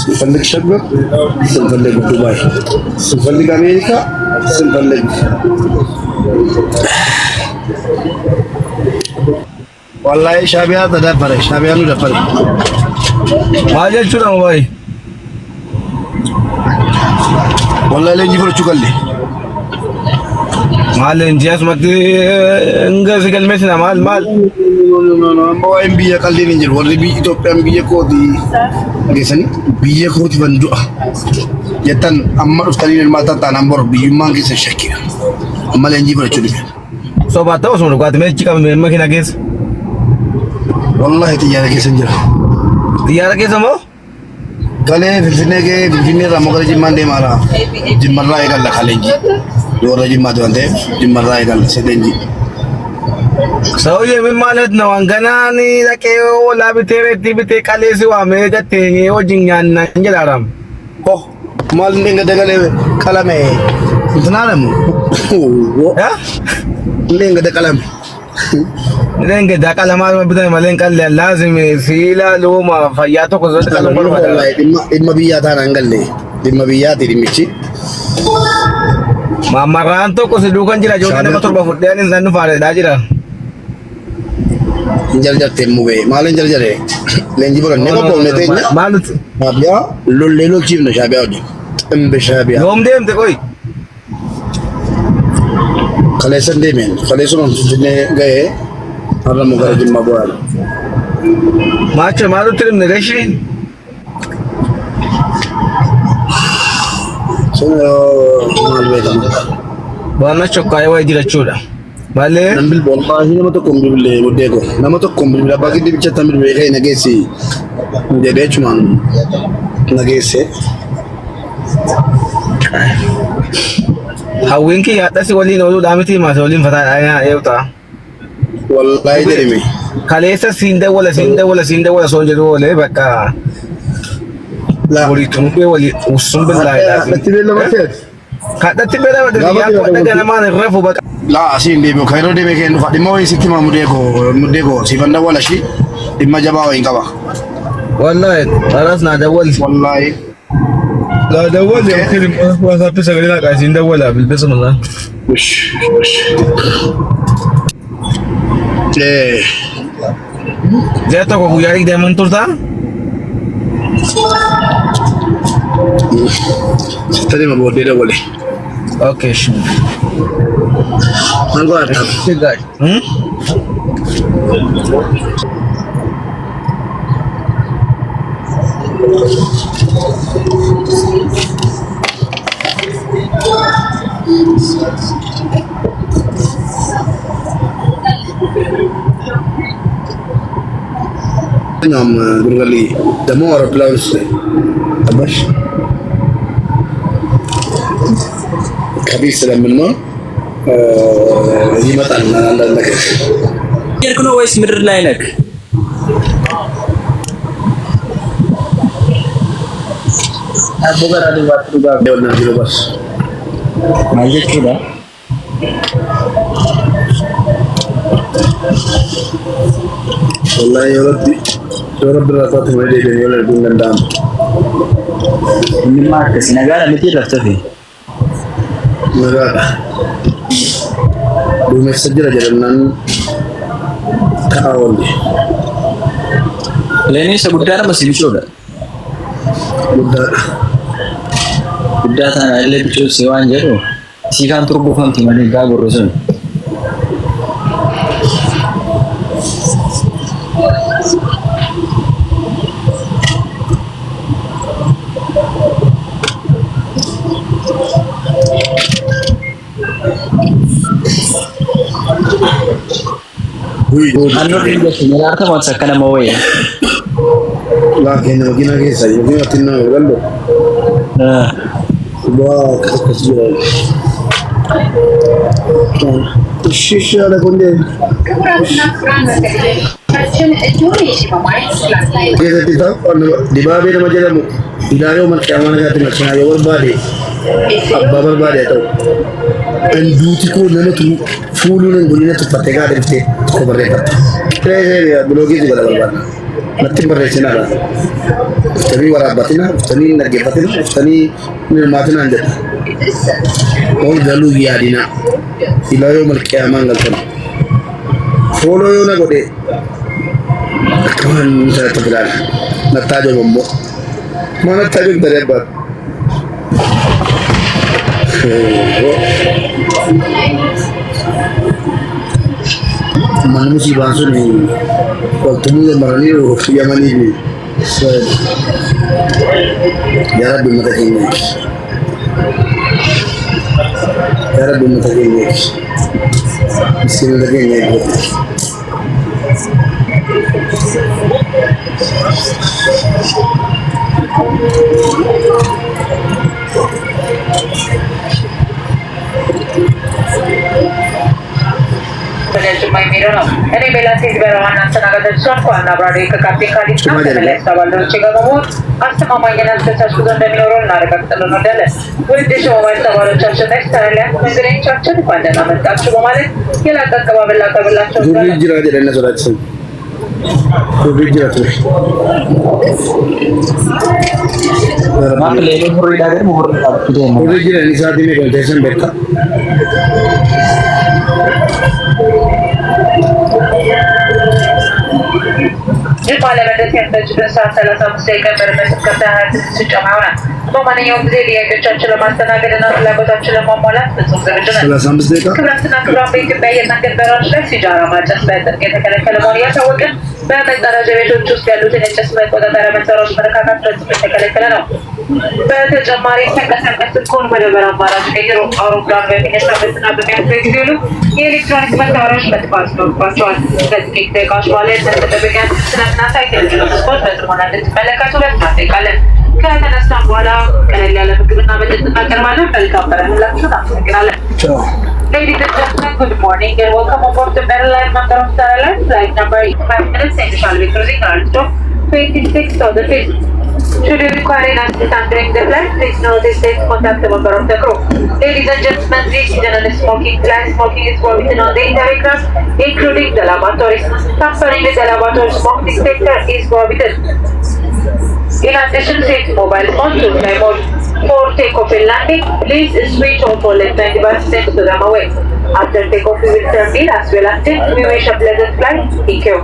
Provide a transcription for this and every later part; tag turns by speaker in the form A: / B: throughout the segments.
A: ስንፈልግ ሸገር፣ ስንፈልግ ዱባይ፣ ስንፈልግ አሜሪካ፣ ስንፈልግ ወላሂ ሻቢያ ተደፈረ። ሻቢያኑ ደፈረ ማጀቹ ነው ወይ ወላሂ ለንጂ ፍርቹ ከለ ማል እንጂ አስመት እንገስ ገልሜትና ማል ወይም ብዬ ቀልዴን እንጂ ወርዲ ቢ ኢትዮጵያን ብዬ ኮቲ ጌሰኒ ብዬ ኮቲ በንዱ የታን አማሩ ተሊን ማታታ ናምበር ቢዩማን ጌሰ ሸኪራ አማለ እንጂ ፍርቹ ዲፈ ሶባታው ሶን ጓት መቺ ቀም መኪና ጌስ والله تيارة كيسن جرا تيارة كيسن مو كله فيفينة رامو كله جيمان دي مارا جيمان راي كله خالنجي دورا جيمان دوان دي جيمان راي كله سيدنجي سويه من مالت نوانغانا ني لكيو ولا بتيري تيبتي كالي سوا ميجا تيني وجينيان نانجل عرام oh mal nengga degale kalame tunanam ya nengga dekalame Nenge dakala mal bida malen kalle lazim sila luma fayato ko zote kala bolu fata dimma biya ta nangalle dimma biya ti dimichi mamaranto ko se dukan jira jota ne motor ba fudde ni sannu fare dajira jar temmu be malen jar lenji bolan ne ko bolne te nya malut mabya lolle lo chimno shabya odi embe shabya nom dem te koy khale sande men khale sunon ne gaye Arna muka jimma boal. Macho malu terim nereshi. Sono malwe kam. Bana chokkai wa jira chuda. Bale nambil wallahi nama to kombi bile mudde ko. Nama to kombi bile bagi di bicha tamil be kai nagesi. Jede chuman nagese. Hawinki ya tasi wali no damiti ma solin fata aya euta. Wallahi derimi kalesa sinde wala sonje dole baka la wali tumbe wali usum billahi la tibela maset kada tibela wada ya ko daga na man refu baka la asinde be khairo de be ken fadi mo sitti ma mudde ko sifanda wala shi dimma jaba wa ingaba wallahi aras na da wal wallahi la da wal ya kirim wa sa pesa gala ka sinde wala bil bismillah ush Ya to ko kuyari de montor ta? Tadi mau buat dia boleh. Oke, sure. Algo ada. Sigai. Ngam gurgali demo orang pelawis abas kabis dalam mana jimatan anda nak
B: Biar kuno wais mirror lainak bukan ada waktu juga
A: dewan nanti bos
B: majid sudah
A: wallahi ya rabbi berapa tuh dia dengan dengan dam
B: ini markas negara mesti rafta fi
A: negara dua message aja dengan kawan
B: Leni sebutnya masih bisa udah udah tanah ile bisa sewa aja tuh si kantor bukan tim ada gak urusan Anu juga sebenarnya mau sakana mau ya.
A: Lah kena gina kesa, ini atina gallo.
B: Nah,
A: Wah, kasihan. Shisha ada konde. Kita tidak di bawah ini macam mana? Tidak ada orang yang mana kata macam ayah berbadi, abah berbadi atau duty ko nana tu fulu nang gulina tu patega dente ko barreta. Terus ya blogi juga berbadi. Nanti berresina lah. Uftanii waraabbatina, uftanii naggeeffatina, uftanii mirmaatina hin jedha. Ol galuu yaadina. Ilaa yoo malqiyaamaan galtan. Fooloo yoo na godhe akkamaan isaatti filaala. Nattaa jiru immoo. Maa nattaa jiru ta'ee abbaa. Mana musibah sun waktu mu marani yamani bi ya rabbi mata kene ya rabbi mata kene miskin lagi ne
C: cuma ini dong. Ini bela sih berawan nanti naga tersuap ko anda berada ke kafe kali
A: Cuma
C: nanti
A: jadi.
C: bela sawal dulu cika kamu. Asa mama ini nanti tersuap dan orang nara kat telur nodele. Wujud semua sawal tersuap next time ya. Mungkin tersuap di pada nama tersuap mama ni. Kira tak kawa bela
A: Dulu hijrah aja dan surat sen. Dulu hijrah tu.
B: Mak lele murid ada murid tidak
A: Dulu hijrah ni saat ini kontesan berkat.
C: Jadi parliament yang juga salah satu sekian bermaksud kata sejak mana. Memanai ጊዜ ሊያገቻቸው ለማስተናገድና ፍላጎታቸው ለማሟላት ፍጹም ዝግጁ ነን።
A: 35 ደቂቃ
C: ክቡራትና ክቡራን በኢትዮጵያ የመንገድ በሮች ላይ ሲጃራ ማጨስ በጥብቅ የተከለከለ መሆኑን እያሳወቅን በመጸዳጃ ቤቶች ውስጥ ያሉትን የጭስ መቆጣጠሪያ መሳሪያዎች መነካካት ፈጽሞ የተከለከለ ነው። በተጨማሪም ተንቀሳቃሽ ስልክዎን ወደ በር አማራጭ ቀይሮ አውሮፕላን በሚነሳበትና በሚያርፍበት ጊዜ ሁሉ የኤሌክትሮኒክ መሳሪያዎች መጥፋት ይኖርባቸዋል። ከጥቂት ደቂቃዎች በኋላ የተጠበቂያ ስለምናሳይ ቴሌቪዥን መስኮት በጥሞና እንድትመለከቱ በትናንት እንጠይቃለን። ከተነሳን በኋላ ቀለል ያለ ምግብና መጠጥ እናቀርባለን። መልካም በረን ሁላችሁ እናመሰግናለን። Ladies and gentlemen, good morning and welcome aboard the Maryland Member of Star Airlines flight number 85 minutes and shall be cruising around stop 26,000 feet. Should you require an assistance during the flight, please know this is contact the member of the crew. Ladies and gentlemen, this is an smoking class. Smoking is forbidden on the entire aircraft, including the lavatories. Tampering with the lavatory smoke detector is forbidden. In addition, set mobile phone to fly mode. For takeoff and landing, please switch off all electronic devices to them away. After takeoff, we will turn in as well as sit. We wish a pleasant flight. Thank you.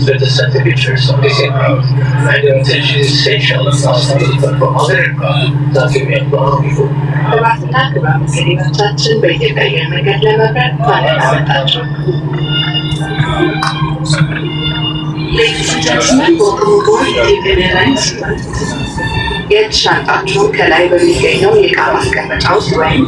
D: With the center features of this aircraft and the intention is essential and possible for other aircraft that we may have before.
E: ክቡራትና ክቡራን መገናኛዎቻችን በኢትዮጵያ አየር መንገድ ለመብረር ማንን አመጣችሁ? Ladies and gentlemen, welcome aboard Ethiopian Airlines. የእጅ ሻንጣችሁን ከላይ በሚገኘው የዕቃ ማስቀመጫ ውስጥ ወይም